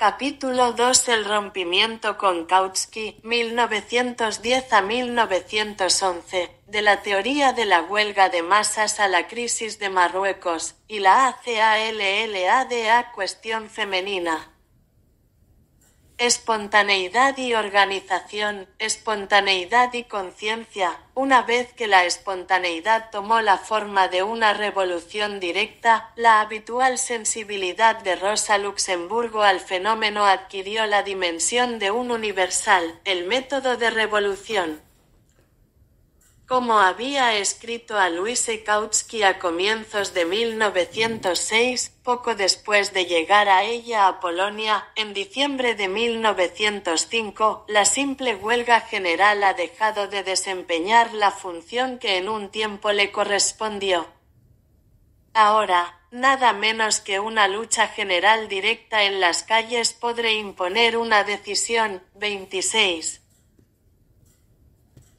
Capítulo 2. El rompimiento con Kautsky, 1910 a 1911, de la teoría de la huelga de masas a la crisis de Marruecos, y la ACALLADA cuestión femenina. Espontaneidad y organización, espontaneidad y conciencia. Una vez que la espontaneidad tomó la forma de una revolución directa, la habitual sensibilidad de Rosa Luxemburgo al fenómeno adquirió la dimensión de un universal, el método de revolución. Como había escrito a Louise Kautsky a comienzos de 1906, poco después de llegar a ella a Polonia, en diciembre de 1905, la simple huelga general ha dejado de desempeñar la función que en un tiempo le correspondió. Ahora, nada menos que una lucha general directa en las calles podrá imponer una decisión. 26.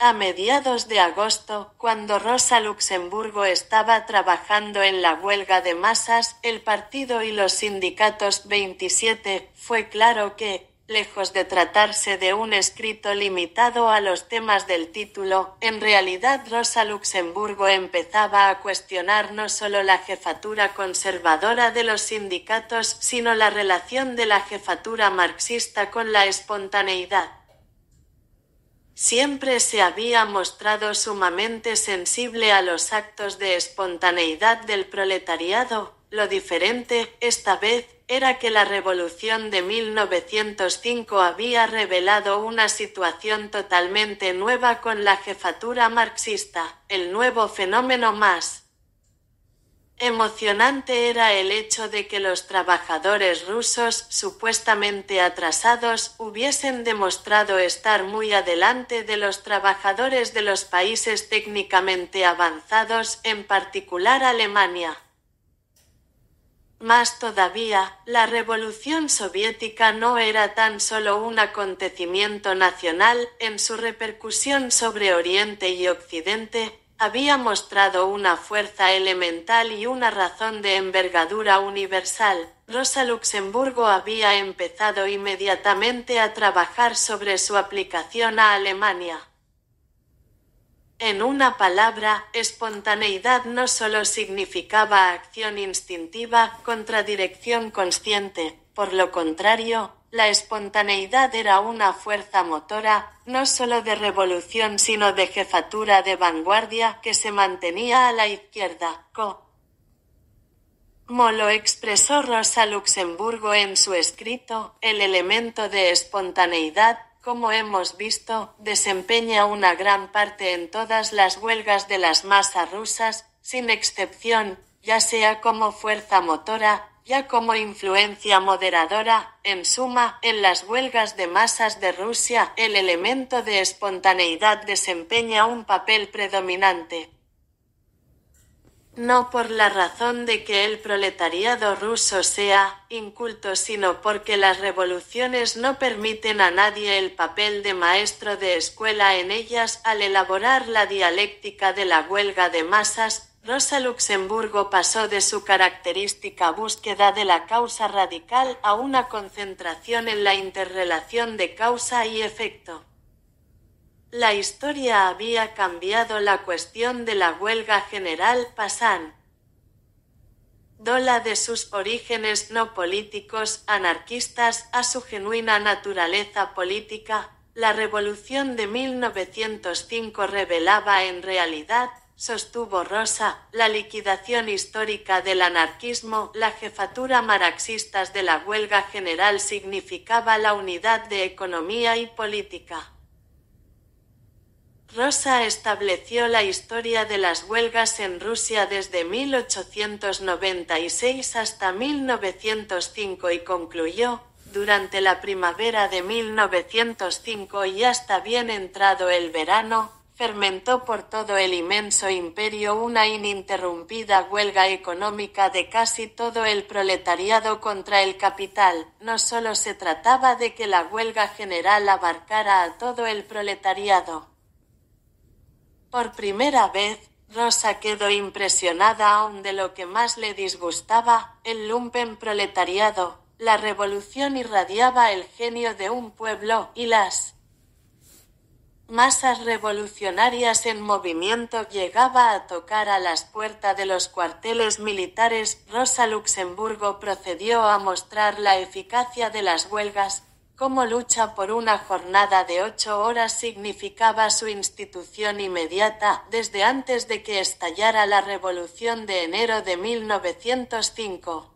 A mediados de agosto, cuando Rosa Luxemburgo estaba trabajando en la huelga de masas, el partido y los sindicatos 27, fue claro que, lejos de tratarse de un escrito limitado a los temas del título, en realidad Rosa Luxemburgo empezaba a cuestionar no solo la jefatura conservadora de los sindicatos, sino la relación de la jefatura marxista con la espontaneidad. Siempre se había mostrado sumamente sensible a los actos de espontaneidad del proletariado. Lo diferente, esta vez, era que la revolución de 1905 había revelado una situación totalmente nueva con la jefatura marxista. El nuevo fenómeno más emocionante era el hecho de que los trabajadores rusos, supuestamente atrasados, hubiesen demostrado estar muy adelante de los trabajadores de los países técnicamente avanzados, en particular Alemania. Más todavía, la Revolución Soviética no era tan solo un acontecimiento nacional, en su repercusión sobre Oriente y Occidente, había mostrado una fuerza elemental y una razón de envergadura universal. Rosa Luxemburgo había empezado inmediatamente a trabajar sobre su aplicación a Alemania. En una palabra, espontaneidad no solo significaba acción instintiva, contradirección consciente. Por lo contrario, la espontaneidad era una fuerza motora, no solo de revolución sino de jefatura de vanguardia que se mantenía a la izquierda. Como lo expresó Rosa Luxemburgo en su escrito, el elemento de espontaneidad, como hemos visto, desempeña una gran parte en todas las huelgas de las masas rusas, sin excepción, ya sea como fuerza motora, ya como influencia moderadora. En suma, en las huelgas de masas de Rusia, el elemento de espontaneidad desempeña un papel predominante. No por la razón de que el proletariado ruso sea inculto, sino porque las revoluciones no permiten a nadie el papel de maestro de escuela en ellas. Al elaborar la dialéctica de la huelga de masas, Rosa Luxemburgo pasó de su característica búsqueda de la causa radical a una concentración en la interrelación de causa y efecto. La historia había cambiado la cuestión de la huelga general pasando de sus orígenes no políticos, anarquistas, a su genuina naturaleza política. La revolución de 1905 revelaba en realidad, sostuvo Rosa, la liquidación histórica del anarquismo. La jefatura marxistas de la huelga general significaba la unidad de economía y política. Rosa estableció la historia de las huelgas en Rusia desde 1896 hasta 1905 y concluyó, durante la primavera de 1905 y hasta bien entrado el verano, fermentó por todo el inmenso imperio una ininterrumpida huelga económica de casi todo el proletariado contra el capital. No solo se trataba de que la huelga general abarcara a todo el proletariado. Por primera vez, Rosa quedó impresionada aún de lo que más le disgustaba, el lumpen proletariado. La revolución irradiaba el genio de un pueblo, y las masas revolucionarias en movimiento llegaba a tocar a las puertas de los cuarteles militares. Rosa Luxemburgo procedió a mostrar la eficacia de las huelgas, como lucha por una jornada de 8 horas significaba su institución inmediata, desde antes de que estallara la Revolución de enero de 1905.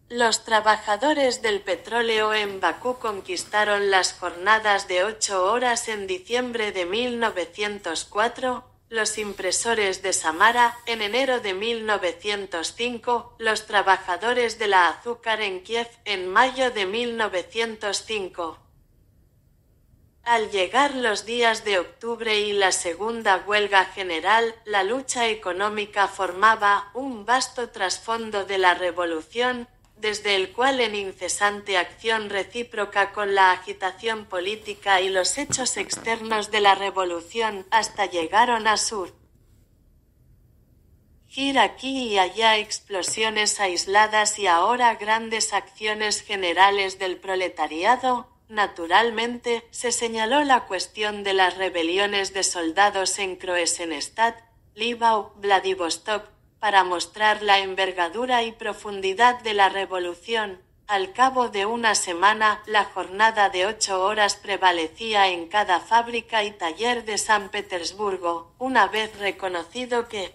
Los trabajadores del petróleo en Bakú conquistaron las jornadas de 8 horas en diciembre de 1904, los impresores de Samara, en enero de 1905, los trabajadores de la azúcar en Kiev, en mayo de 1905. Al llegar los días de octubre y la segunda huelga general, la lucha económica formaba un vasto trasfondo de la revolución, desde el cual en incesante acción recíproca con la agitación política y los hechos externos de la revolución, hasta llegaron a surgir aquí y allá explosiones aisladas y ahora grandes acciones generales del proletariado. Naturalmente, se señaló la cuestión de las rebeliones de soldados en Kroesenstadt, Libau, Vladivostok, para mostrar la envergadura y profundidad de la revolución. Al cabo de una semana, la jornada de 8 horas prevalecía en cada fábrica y taller de San Petersburgo, una vez reconocido que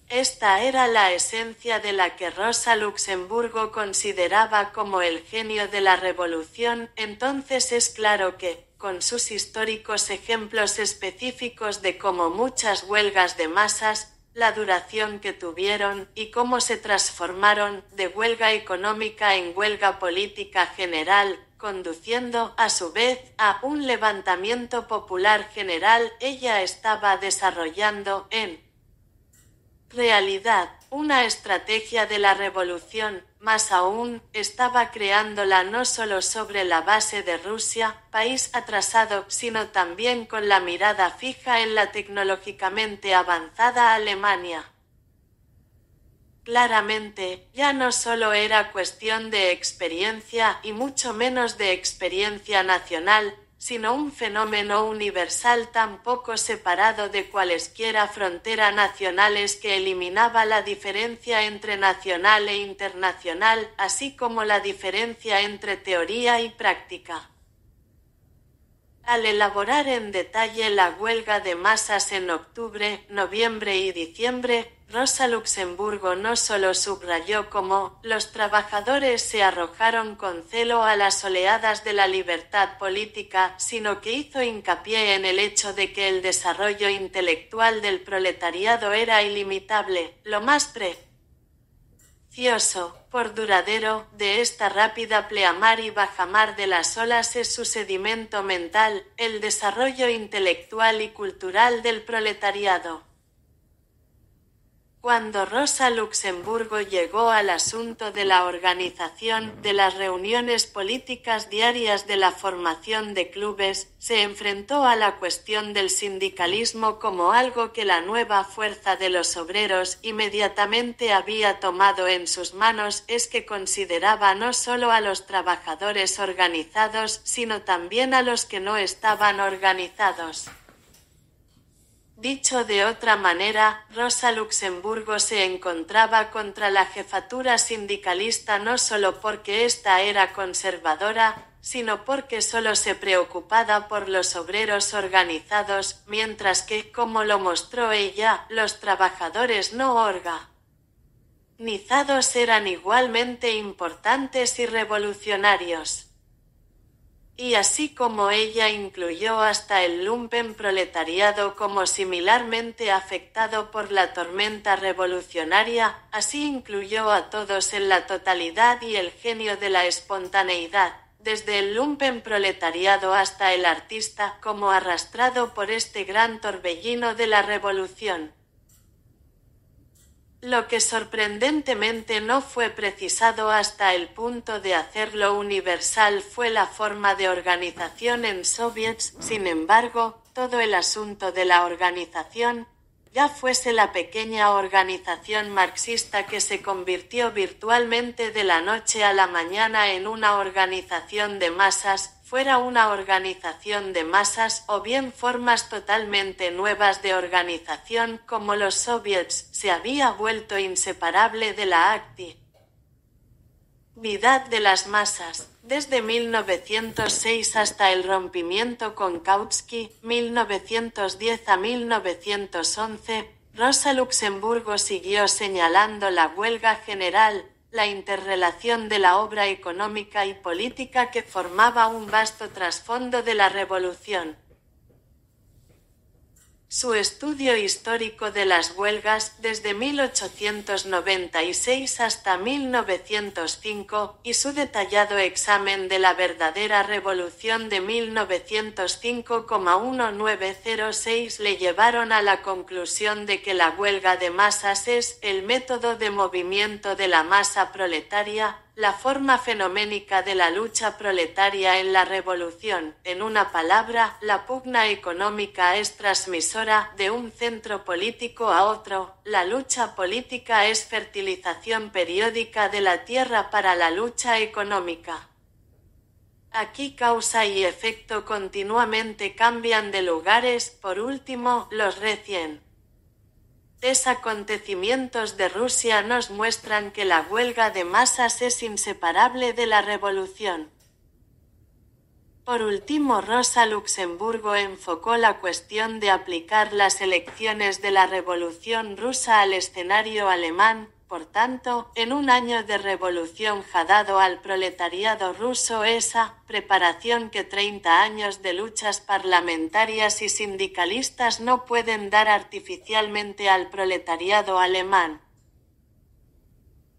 esta era la esencia de la que Rosa Luxemburgo consideraba como el genio de la revolución. Entonces es claro que, con sus históricos ejemplos específicos de cómo muchas huelgas de masas, la duración que tuvieron y cómo se transformaron de huelga económica en huelga política general, conduciendo, a su vez, a un levantamiento popular general, ella estaba desarrollando, en realidad, una estrategia de la revolución. Más aún, estaba creándola no solo sobre la base de Rusia, país atrasado, sino también con la mirada fija en la tecnológicamente avanzada Alemania. Claramente, ya no solo era cuestión de experiencia y mucho menos de experiencia nacional, sino un fenómeno universal tan poco separado de cualesquiera frontera nacionales que eliminaba la diferencia entre nacional e internacional, así como la diferencia entre teoría y práctica. Al elaborar en detalle la huelga de masas en octubre, noviembre y diciembre, Rosa Luxemburgo no solo subrayó cómo los trabajadores se arrojaron con celo a las oleadas de la libertad política, sino que hizo hincapié en el hecho de que el desarrollo intelectual del proletariado era ilimitable, lo más precioso, por duradero, de esta rápida pleamar y bajamar de las olas es su sedimento mental, el desarrollo intelectual y cultural del proletariado. Cuando Rosa Luxemburgo llegó al asunto de la organización de las reuniones políticas diarias de la formación de clubes, se enfrentó a la cuestión del sindicalismo como algo que la nueva fuerza de los obreros inmediatamente había tomado en sus manos, es que consideraba no solo a los trabajadores organizados, sino también a los que no estaban organizados. Dicho de otra manera, Rosa Luxemburgo se encontraba contra la jefatura sindicalista no solo porque ésta era conservadora, sino porque solo se preocupaba por los obreros organizados, mientras que, como lo mostró ella, los trabajadores no organizados eran igualmente importantes y revolucionarios. Y así como ella incluyó hasta el lumpenproletariado como similarmente afectado por la tormenta revolucionaria, así incluyó a todos en la totalidad y el genio de la espontaneidad, desde el lumpenproletariado hasta el artista, como arrastrado por este gran torbellino de la revolución. Lo que sorprendentemente no fue precisado hasta el punto de hacerlo universal fue la forma de organización en soviets. Sin embargo, todo el asunto de la organización ya fuese la pequeña organización marxista que se convirtió virtualmente de la noche a la mañana en una organización de masas, fuera una organización de masas o bien formas totalmente nuevas de organización como los soviets, se había vuelto inseparable de la actividad de las masas. Desde 1906 hasta el rompimiento con Kautsky, 1910 a 1911, Rosa Luxemburgo siguió señalando la huelga general, la interrelación de la obra económica y política que formaba un vasto trasfondo de la revolución. Su estudio histórico de las huelgas desde 1896 hasta 1905 y su detallado examen de la verdadera revolución de 1905,1906 le llevaron a la conclusión de que la huelga de masas es el método de movimiento de la masa proletaria, la forma fenoménica de la lucha proletaria en la revolución. En una palabra, la pugna económica es transmisora de un centro político a otro, la lucha política es fertilización periódica de la tierra para la lucha económica. Aquí causa y efecto continuamente cambian de lugares. Por último, los recientes acontecimientos de Rusia nos muestran que la huelga de masas es inseparable de la revolución. Por último, Rosa Luxemburgo enfocó la cuestión de aplicar las elecciones de la Revolución rusa al escenario alemán. Por tanto, en un año de revolución dado al proletariado ruso esa preparación que 30 años de luchas parlamentarias y sindicalistas no pueden dar artificialmente al proletariado alemán.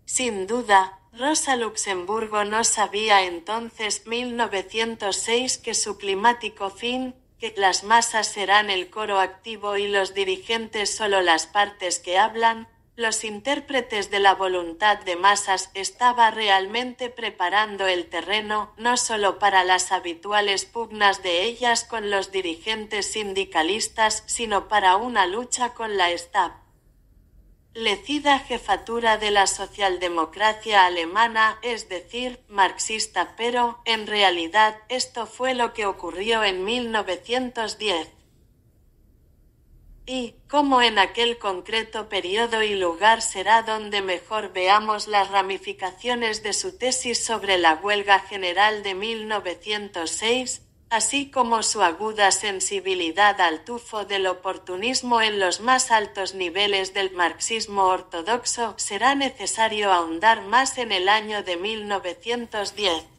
Sin duda, Rosa Luxemburgo no sabía entonces 1906 que su climático fin, que las masas serán el coro activo y los dirigentes solo las partes que hablan, los intérpretes de la voluntad de masas, estaba realmente preparando el terreno no solo para las habituales pugnas de ellas con los dirigentes sindicalistas, sino para una lucha con la establecida jefatura de la socialdemocracia alemana, es decir, marxista, pero, en realidad, esto fue lo que ocurrió en 1910. Y, como en aquel concreto periodo y lugar será donde mejor veamos las ramificaciones de su tesis sobre la huelga general de 1906, así como su aguda sensibilidad al tufo del oportunismo en los más altos niveles del marxismo ortodoxo, será necesario ahondar más en el año de 1910.